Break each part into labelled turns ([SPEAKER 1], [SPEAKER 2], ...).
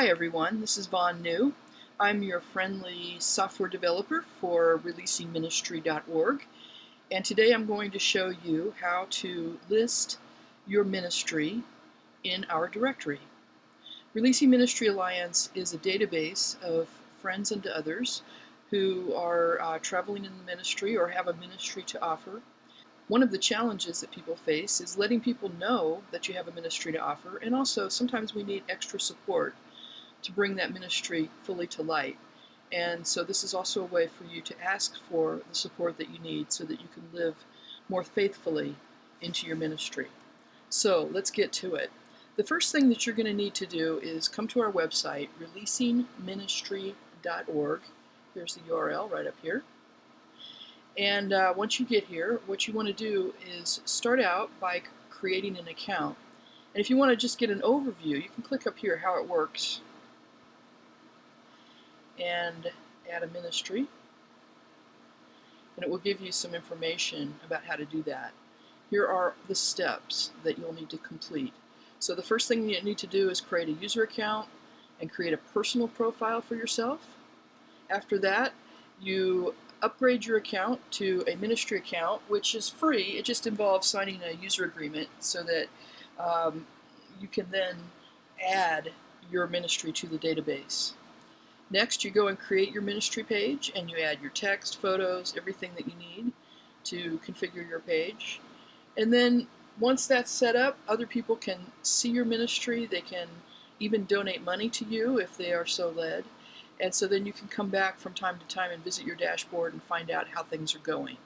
[SPEAKER 1] Hi everyone, this is Vaughn New. I'm your friendly software developer for releasingministry.org, and today I'm going to show you how to list your ministry in our directory. Releasing Ministry Alliance is a database of friends and others who are traveling in the ministry or have a ministry to offer. One of the challenges that people face is letting people know that you have a ministry to offer, and also sometimes we need extra support to bring that ministry fully to light. And so this is also a way for you to ask for the support that you need so that you can live more faithfully into your ministry. So let's get to it. The first thing that you're going to need to do is come to our website, releasingministry.org. Here's the URL right up here. And once you get here, what you want to do is start out by creating an account. And if you want to just get an overview, you can click up here, how it works, and add a ministry, and it will give you some information about how to do that. Here are the steps that you'll need to complete. So the first thing you need to do is create a user account and create a personal profile for yourself. After that, you upgrade your account to a ministry account, which is free. It just involves signing a user agreement so that you can then add your ministry to the database. Next, you go and create your ministry page, and you add your text, photos, everything that you need to configure your page. And then once that's set up, other people can see your ministry. They can even donate money to you if they are so led. And so then you can come back from time to time and visit your dashboard and find out how things are going.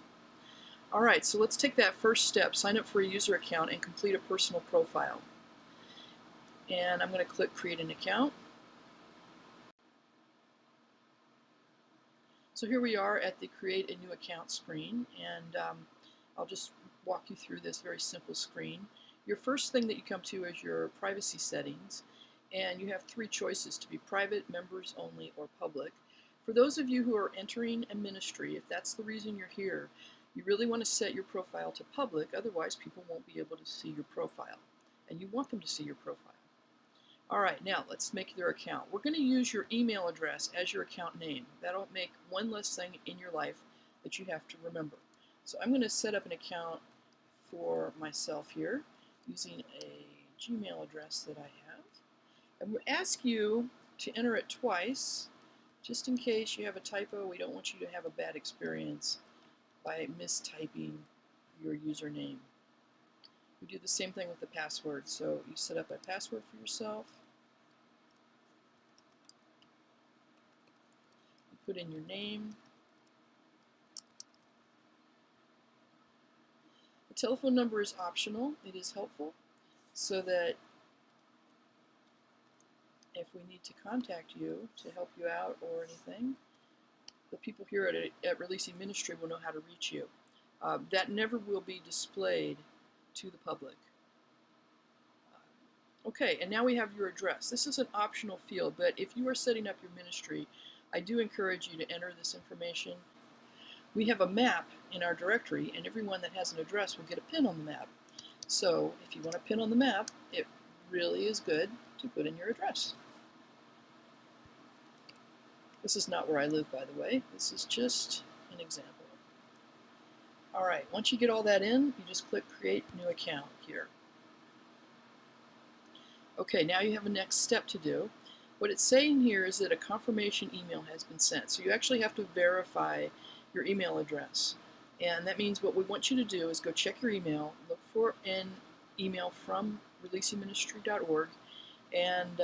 [SPEAKER 1] All right, so let's take that first step, sign up for a user account and complete a personal profile. And I'm going to click Create an Account. So here we are at the Create a New Account screen, and I'll just walk you through this very simple screen. Your first thing that you come to is your privacy settings, and you have three choices to be private, members only, or public. For those of you who are entering a ministry, if that's the reason you're here, you really want to set your profile to public, otherwise people won't be able to see your profile, and you want them to see your profile. All right, now let's make their account. We're going to use your email address as your account name. That'll make one less thing in your life that you have to remember. So I'm going to set up an account for myself here using a Gmail address that I have. And we'll ask you to enter it twice, just in case you have a typo. We don't want you to have a bad experience by mistyping your username. We do the same thing with the password. So you set up a password for yourself. You put in your name. The telephone number is optional. It is helpful so that if we need to contact you to help you out or anything, the people here at Releasing Ministry will know how to reach you. That never will be displayed to the public. Okay, and now we have your address. This is an optional field, but if you are setting up your ministry, I do encourage you to enter this information. We have a map in our directory, and everyone that has an address will get a pin on the map. So if you want a pin on the map, it really is good to put in your address. This is not where I live, by the way. This is just an example. All right, once you get all that in, you just click Create New Account here. Okay, now you have a next step to do. What it's saying here is that a confirmation email has been sent. So you actually have to verify your email address. And that means what we want you to do is go check your email, look for an email from releasingministry.org, and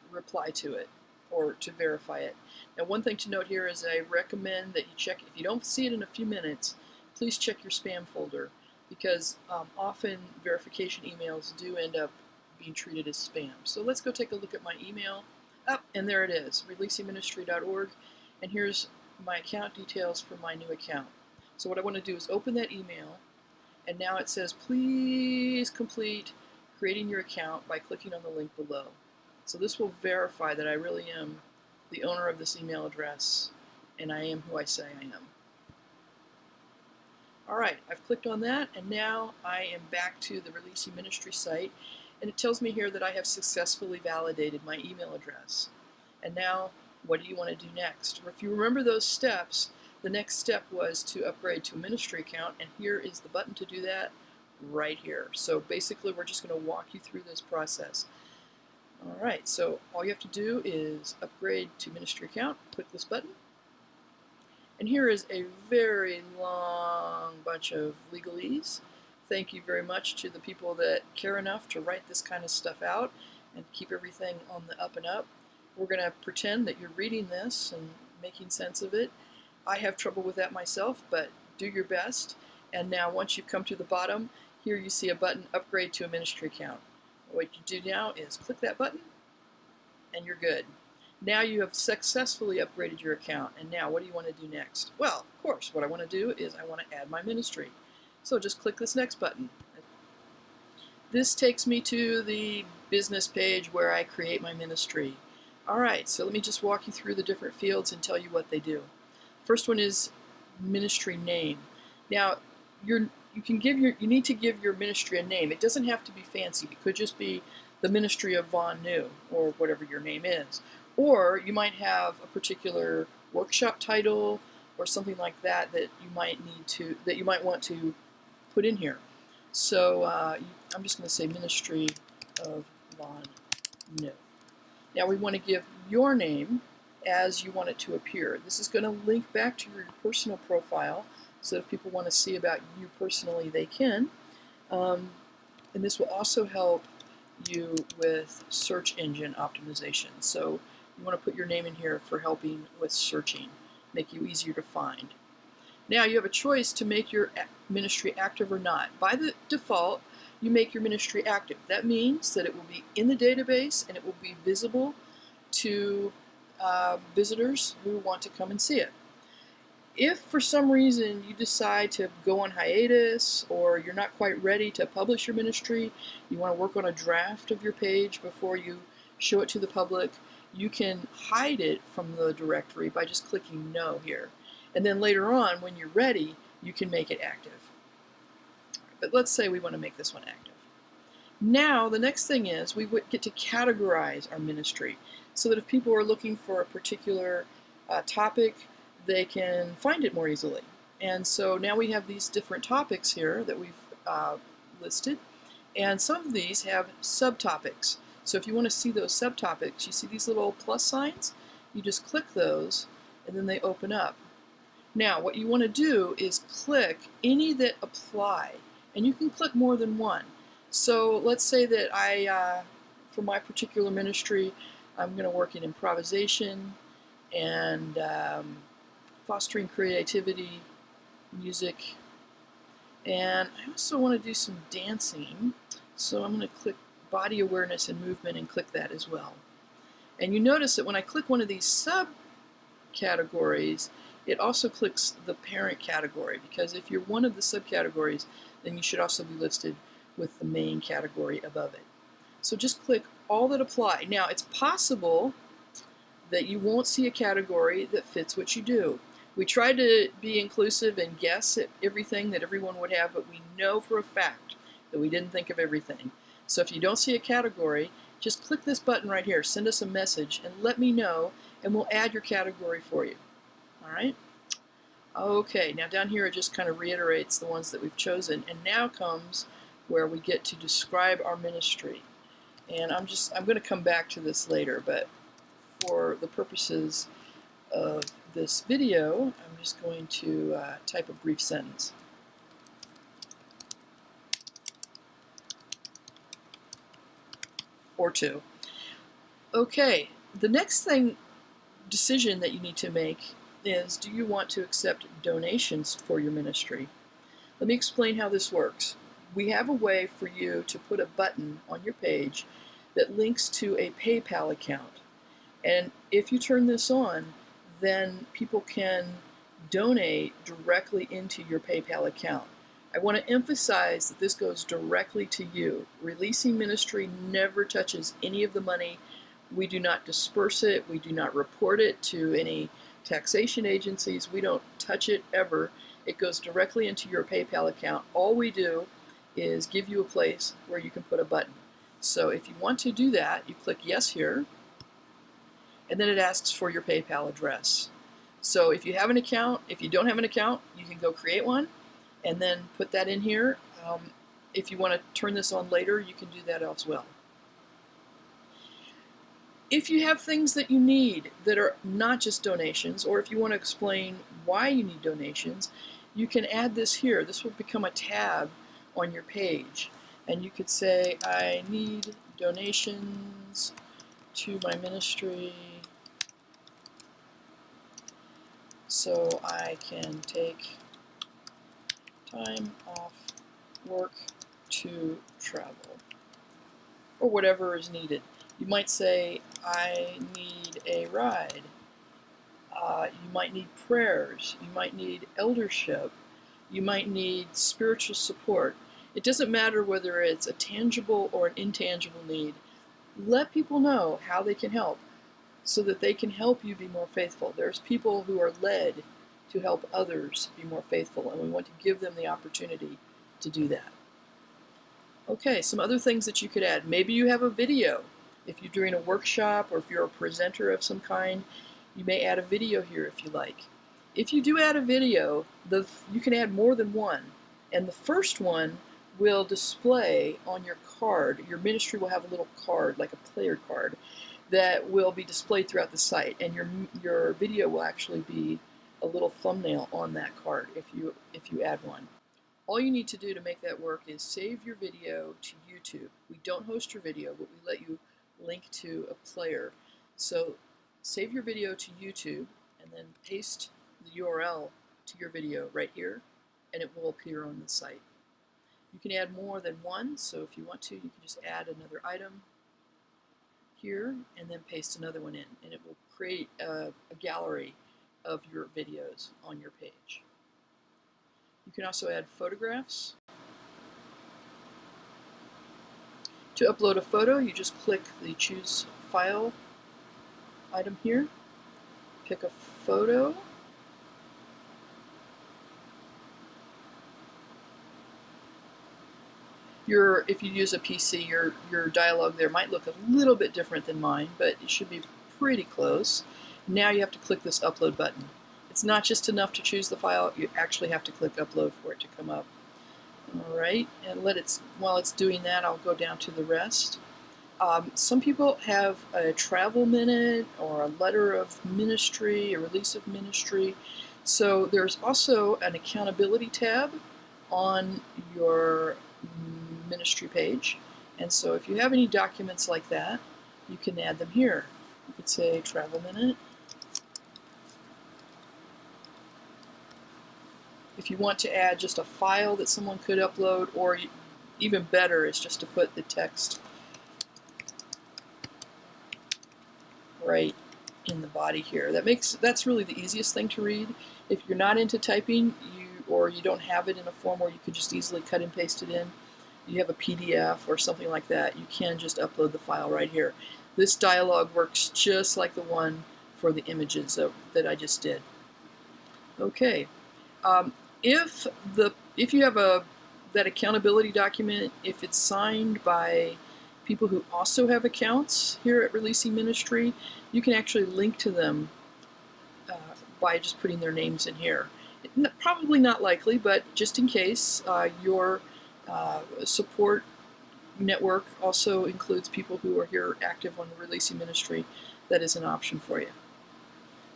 [SPEAKER 1] reply to it or to verify it. Now, one thing to note here is I recommend that you check, if you don't see it in a few minutes, please check your spam folder, because often verification emails do end up being treated as spam. So let's go take a look at my email. Oh, and there it is, releasingministry.org, and here's my account details for my new account. So what I want to do is open that email, and now it says please complete creating your account by clicking on the link below. So this will verify that I really am the owner of this email address, and I am who I say I am. All right, I've clicked on that, and now I am back to the Releasing Ministry site. And it tells me here that I have successfully validated my email address. And now, what do you want to do next? If you remember those steps, the next step was to upgrade to a ministry account, and here is the button to do that right here. So basically, we're just going to walk you through this process. All right, so all you have to do is upgrade to ministry account, click this button, and here is a very long bunch of legalese. Thank you very much to the people that care enough to write this kind of stuff out and keep everything on the up and up. We're going to pretend that you're reading this and making sense of it. I have trouble with that myself, but do your best. And now once you've come to the bottom, here you see a button, Upgrade to a Ministry Account. What you do now is click that button, and you're good. Now you have successfully upgraded your account, and now what do you want to do next? Well, of course, what I want to do is I want to add my ministry. So just click this next button. This takes me to the business page where I create my ministry. Alright, so let me just walk you through the different fields and tell you what they do. First one is ministry name. Now, you need to give your ministry a name. It doesn't have to be fancy. It could just be the Ministry of Von New, or whatever your name is. Or you might have a particular workshop title or something like that that you might want to put in here. So I'm just going to say Ministry of Von New. Now we want to give your name as you want it to appear. This is going to link back to your personal profile, so if people want to see about you personally, they can. And this will also help you with search engine optimization. So you want to put your name in here for helping with searching, make you easier to find. Now you have a choice to make your ministry active or not. By the default, you make your ministry active. That means that it will be in the database and it will be visible to visitors who want to come and see it. If for some reason you decide to go on hiatus, or you're not quite ready to publish your ministry, you want to work on a draft of your page before you show it to the public, you can hide it from the directory by just clicking no here. And then later on, when you're ready, you can make it active. But let's say we want to make this one active. Now, the next thing is we would get to categorize our ministry so that if people are looking for a particular topic, they can find it more easily. And so now we have these different topics here that we've listed, and some of these have subtopics. So if you want to see those subtopics, you see these little plus signs? You just click those, and then they open up. Now, what you want to do is click any that apply, and you can click more than one. So let's say that for my particular ministry, I'm going to work in improvisation and fostering creativity, music, and I also want to do some dancing, so I'm going to click body awareness and movement and click that as well. And you notice that when I click one of these subcategories, it also clicks the parent category, because if you're one of the subcategories, then you should also be listed with the main category above it. So just click all that apply. Now, it's possible that you won't see a category that fits what you do. We try to be inclusive and guess at everything that everyone would have, but we know for a fact that we didn't think of everything. So if you don't see a category, just click this button right here, send us a message, and let me know, and we'll add your category for you. All right? Okay, now down here it just kind of reiterates the ones that we've chosen, and now comes where we get to describe our ministry. And I'm going to come back to this later, but for the purposes of this video, I'm just going to type a brief sentence. Or two. Okay, the next decision that you need to make is, do you want to accept donations for your ministry? Let me explain how this works. We have a way for you to put a button on your page that links to a PayPal account. And if you turn this on, then people can donate directly into your PayPal account. I want to emphasize that this goes directly to you. Releasing Ministry never touches any of the money. We do not disperse it. We do not report it to any taxation agencies. We don't touch it ever. It goes directly into your PayPal account. All we do is give you a place where you can put a button. So if you want to do that, you click yes here, and then it asks for your PayPal address. So if you have an account, if you don't have an account, you can go create one and then put that in here. If you want to turn this on later, you can do that as well. If you have things that you need that are not just donations, or if you want to explain why you need donations, you can add this here. This will become a tab on your page. And you could say, I need donations to my ministry so I can take time off work to travel, or whatever is needed. You might say, I need a ride. You might need prayers. You might need eldership. You might need spiritual support. It doesn't matter whether it's a tangible or an intangible need. Let people know how they can help so that they can help you be more faithful. There's people who are led to help others be more faithful, and we want to give them the opportunity to do that. Okay, some other things that you could add. Maybe you have a video. If you're doing a workshop or if you're a presenter of some kind, you may add a video here if you like. If you do add a video, you can add more than one. And the first one will display on your card. Your ministry will have a little card, like a player card, that will be displayed throughout the site. And your video will actually be a little thumbnail on that card if you add one. All you need to do to make that work is save your video to YouTube. We don't host your video, but we let you link to a player. So save your video to YouTube and then paste the URL to your video right here, and it will appear on the site. You can add more than one, so if you want to, you can just add another item here and then paste another one in, and it will create a gallery of your videos on your page. You can also add photographs. To upload a photo, you just click the Choose File item here, pick a photo, if you use a PC, your dialogue there might look a little bit different than mine, but it should be pretty close. Now you have to click this upload button. It's not just enough to choose the file, you actually have to click upload for it to come up. Alright, and while it's doing that, I'll go down to the rest. Some people have a travel minute or a letter of ministry, a release of ministry. So there's also an accountability tab on your ministry page. And so if you have any documents like that, you can add them here. You could say travel minute. If you want to add just a file that someone could upload, or even better is just to put the text right in the body here. That's really the easiest thing to read. If you're not into typing, or you don't have it in a form where you could just easily cut and paste it in, you have a PDF or something like that, you can just upload the file right here. This dialog works just like the one for the images that I just did. Okay. If you have that accountability document, if it's signed by people who also have accounts here at Releasing Ministry, you can actually link to them by just putting their names in here. Probably not likely, but just in case, your support network also includes people who are here active on the Releasing Ministry. That is an option for you.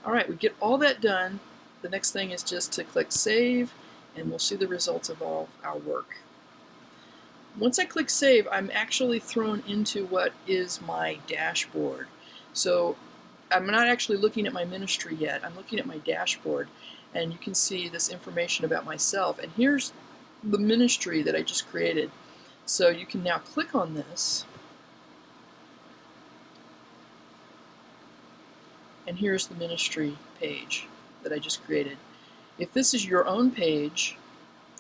[SPEAKER 1] Alright, we get all that done. The next thing is just to click Save, and we'll see the results of all our work. Once I click Save, I'm actually thrown into what is my dashboard. So I'm not actually looking at my ministry yet. I'm looking at my dashboard, and you can see this information about myself. And here's the ministry that I just created. So you can now click on this, and here's the ministry page that I just created. If this is your own page,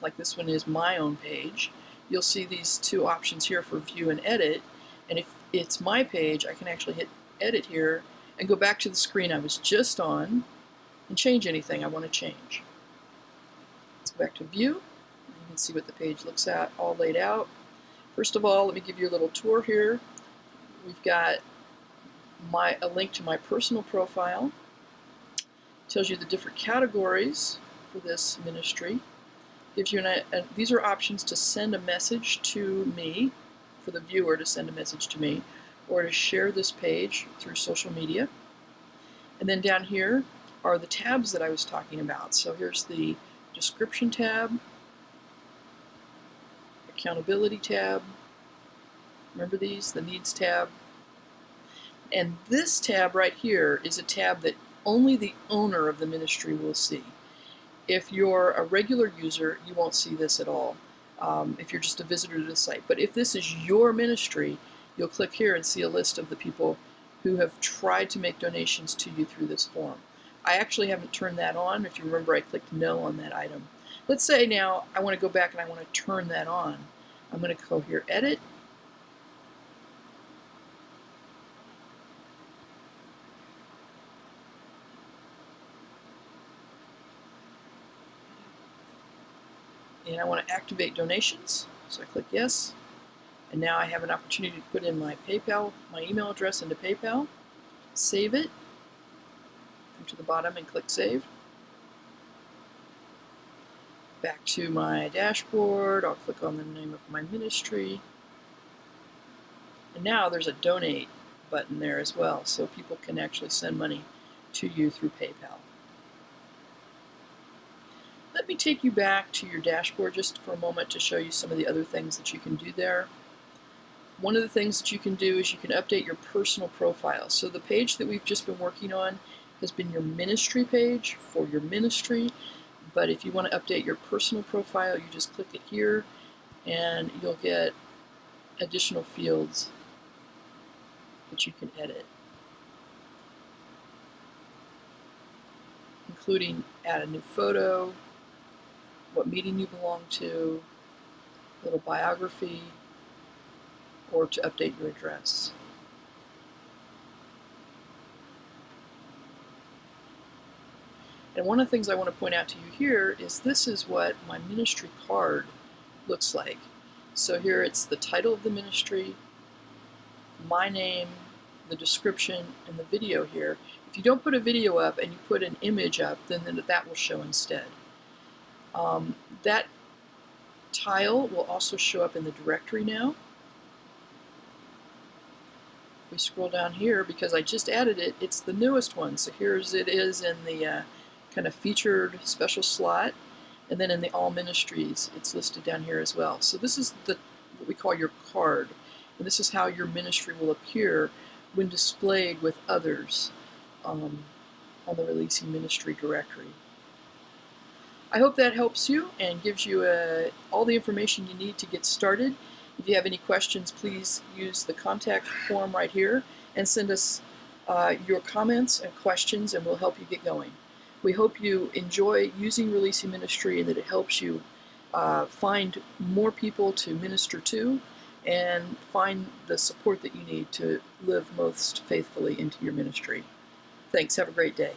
[SPEAKER 1] like this one is my own page, you'll see these two options here for view and edit. And if it's my page, I can actually hit edit here and go back to the screen I was just on and change anything I want to change. Let's go back to view. You can see what the page looks at all laid out. First of all, let me give you a little tour here. We've got a link to my personal profile. It tells you the different categories for this ministry. Gives you these are options to send a message to me, for the viewer to send a message to me, or to share this page through social media. And then down here are the tabs that I was talking about. So here's the description tab, accountability tab, remember these, the needs tab. And this tab right here is a tab that only the owner of the ministry will see. If you're a regular user, you won't see this at all, if you're just a visitor to the site. But if this is your ministry, you'll click here and see a list of the people who have tried to make donations to you through this form. I actually haven't turned that on. If you remember, I clicked no on that item. Let's say now I want to go back and I want to turn that on. I'm going to go here, edit. And I want to activate donations, so I click yes. And now I have an opportunity to put in my PayPal, my email address into PayPal, save it, come to the bottom and click save. Back to my dashboard, I'll click on the name of my ministry. And now there's a donate button there as well, so people can actually send money to you through PayPal. Let me take you back to your dashboard just for a moment to show you some of the other things that you can do there. One of the things that you can do is you can update your personal profile. So the page that we've just been working on has been your ministry page for your ministry, but if you want to update your personal profile, you just click it here and you'll get additional fields that you can edit, including add a new photo, what meeting you belong to, a little biography, or to update your address. And one of the things I want to point out to you here is this is what my ministry card looks like. So here it's the title of the ministry, my name, the description, and the video here. If you don't put a video up and you put an image up, then that will show instead. That tile will also show up in the directory now. If we scroll down here, because I just added it, it's the newest one. So here's it is in the kind of featured special slot, and then in the all ministries, it's listed down here as well. So this is what we call your card, and this is how your ministry will appear when displayed with others on the Releasing Ministry directory. I hope that helps you and gives you all the information you need to get started. If you have any questions, please use the contact form right here and send us your comments and questions, and we'll help you get going. We hope you enjoy using Releasing Ministry and that it helps you find more people to minister to and find the support that you need to live most faithfully into your ministry. Thanks. Have a great day.